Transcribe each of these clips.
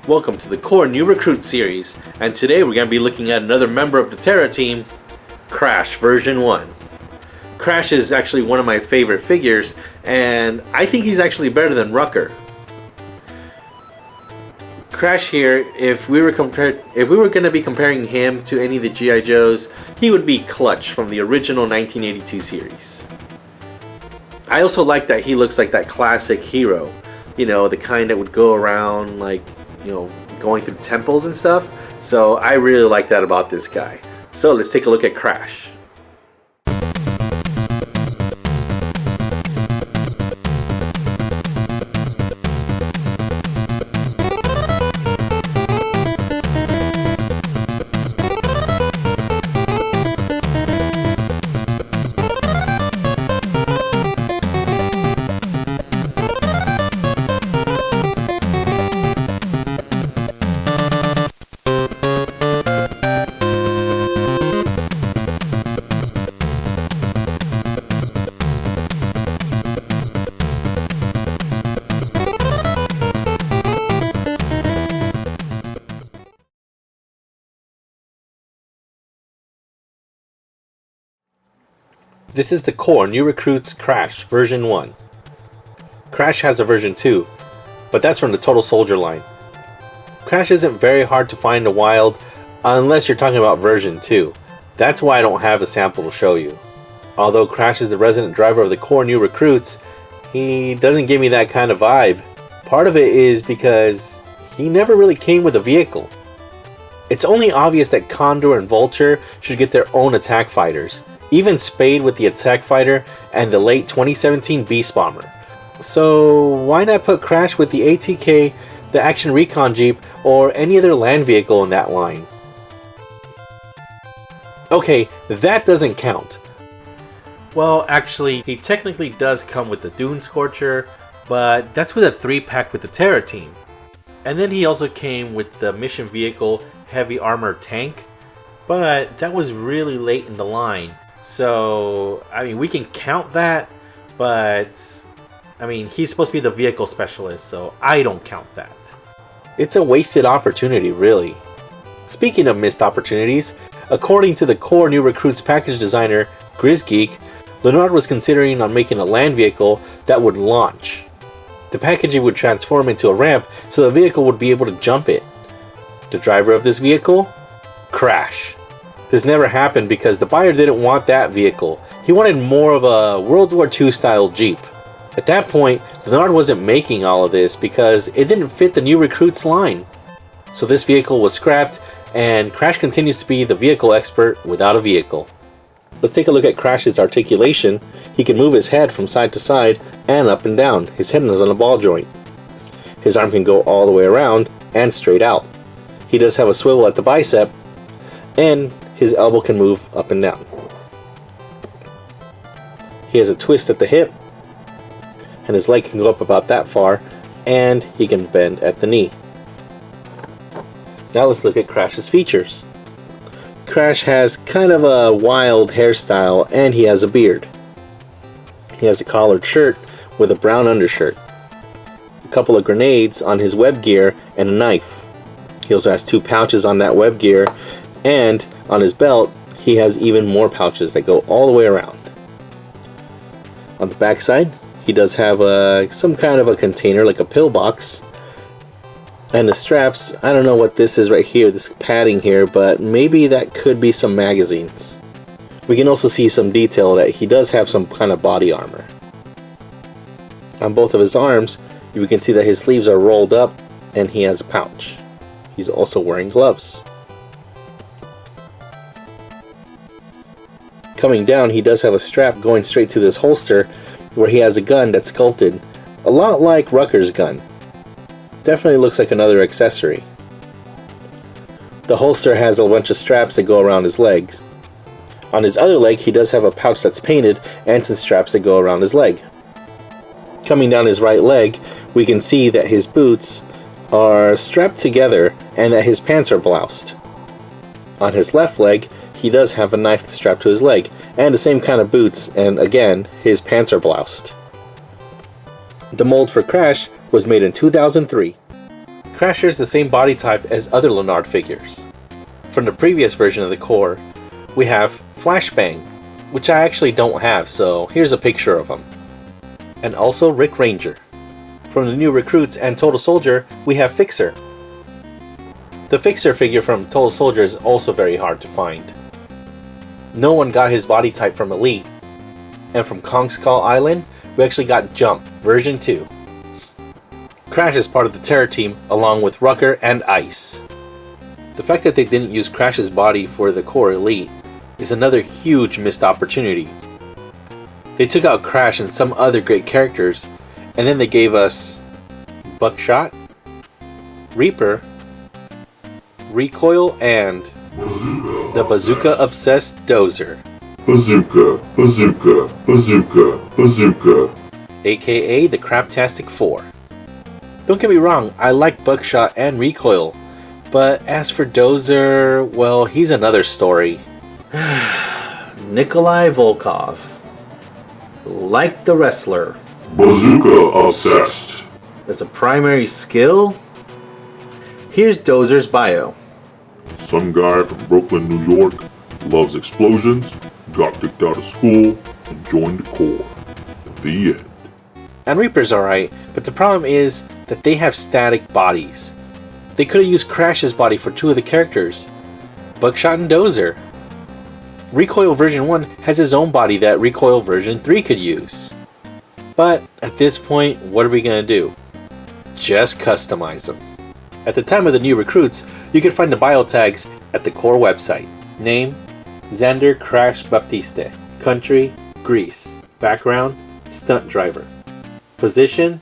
Welcome to the Core New Recruit series, and today we're going to be looking at another member of the Terra Team, Crash version 1. Crash is actually one of my favorite figures, and I think he's actually better than Rucker. Crash here, if we were going to be comparing him to any of the G.I. Joes, he would be Clutch from the original 1982 series. I also like that he looks like that classic hero, you know, the kind that would go around like, you know, going through temples and stuff. So I really like that about this guy. So let's take a look at Crash. This is the Core New Recruits Crash version 1. Crash has a version 2, but that's from the Total Soldier line. Crash isn't very hard to find in the wild unless you're talking about version 2. That's why I don't have a sample to show you. Although Crash is the resident driver of the Core New Recruits, he doesn't give me that kind of vibe. Part of it is because he never really came with a vehicle. It's only obvious that Condor and Vulture should get their own attack fighters. Even Spade with the attack fighter and the late 2017 Beast Bomber. So why not put Crash with the ATK, the Action Recon Jeep, or any other land vehicle in that line? Okay, that doesn't count. Well, actually, he technically does come with the Dune Scorcher, but that's with a 3-pack with the Terra Team. And then he also came with the Mission Vehicle Heavy Armor Tank, but that was really late in the line. So, I mean, we can count that, but, I mean, he's supposed to be the vehicle specialist, so I don't count that. It's a wasted opportunity, really. Speaking of missed opportunities, according to the Core New Recruits package designer, GrizzGeek, Leonard was considering on making a land vehicle that would launch. The packaging would transform into a ramp so the vehicle would be able to jump it. The driver of this vehicle? Crash. This never happened because the buyer didn't want that vehicle. He wanted more of a World War II style Jeep. At that point, Leonard wasn't making all of this because it didn't fit the New Recruits line. So this vehicle was scrapped, and Crash continues to be the vehicle expert without a vehicle. Let's take a look at Crash's articulation. He can move his head from side to side and up and down. His head is on a ball joint. His arm can go all the way around and straight out. He does have a swivel at the bicep, and his elbow can move up and down. He has a twist at the hip, and his leg can go up about that far, and he can bend at the knee. Now let's look at Crash's features. Crash has kind of a wild hairstyle, and he has a beard. He has a collared shirt with a brown undershirt, a couple of grenades on his web gear, and a knife. He also has 2 pouches on that web gear, and on his belt, he has even more pouches that go all the way around. On the back side, he does have some kind of a container, like a pillbox. And the straps, I don't know what this is right here, this padding here, but maybe that could be some magazines. We can also see some detail that he does have some kind of body armor. On both of his arms, you can see that his sleeves are rolled up and he has a pouch. He's also wearing gloves. Coming down, he does have a strap going straight to this holster where he has a gun that's sculpted, a lot like Rucker's gun. Definitely looks like another accessory. The holster has a bunch of straps that go around his legs. On his other leg, he does have a pouch that's painted and some straps that go around his leg. Coming down his right leg, we can see that his boots are strapped together and that his pants are bloused. On his left leg, he does have a knife strapped to his leg, and the same kind of boots, and again, his pants are bloused. The mold for Crash was made in 2003. Crash shares the same body type as other Leonard figures. From the previous version of the core, we have Flashbang, which I actually don't have, so here's a picture of him. And also Rick Ranger. From the new recruits and Total Soldier, we have Fixer. The Fixer figure from Total Soldier is also very hard to find. No one got his body type from Elite, and from Kong Skull Island, we actually got Jump, version 2. Crash is part of the Terra Team along with Rucker and Ice. The fact that they didn't use Crash's body for the core Elite is another huge missed opportunity. They took out Crash and some other great characters, and then they gave us Buckshot, Reaper, Recoil, and the bazooka-obsessed Dozer. Bazooka, bazooka, bazooka, bazooka. AKA the Craptastic 4. Don't get me wrong, I like Buckshot and Recoil, but as for Dozer, well, he's another story. Nikolai Volkov. Like the wrestler. Bazooka obsessed. As a primary skill, here's Dozer's bio. Some guy from Brooklyn, New York, loves explosions, got kicked out of school, and joined the Corps. The end. And Reaper's alright, but the problem is that they have static bodies. They could have used Crash's body for 2 of the characters, Buckshot and Dozer. Recoil version 1 has his own body that Recoil version 3 could use. But at this point, what are we going to do? Just customize them. At the time of the new recruits, you can find the bio tags at the core website. Name, Xander Crash Baptiste. Country, Greece. Background, stunt driver. Position,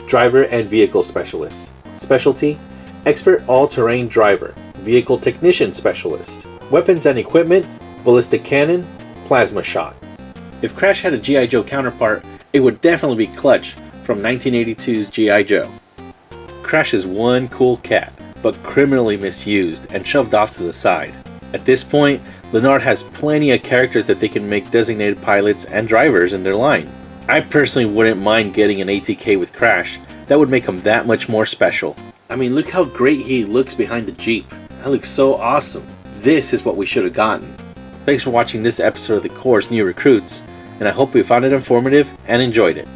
driver and vehicle specialist. Specialty, expert all-terrain driver. Vehicle technician specialist. Weapons and equipment, ballistic cannon, plasma shot. If Crash had a G.I. Joe counterpart, it would definitely be Clutch from 1982's G.I. Joe. Crash is one cool cat, but criminally misused and shoved off to the side. At this point, Leonard has plenty of characters that they can make designated pilots and drivers in their line. I personally wouldn't mind getting an ATK with Crash. That would make him that much more special. I mean, look how great he looks behind the Jeep. That looks so awesome. This is what we should have gotten. Thanks for watching this episode of the Core's New Recruits, and I hope you found it informative and enjoyed it.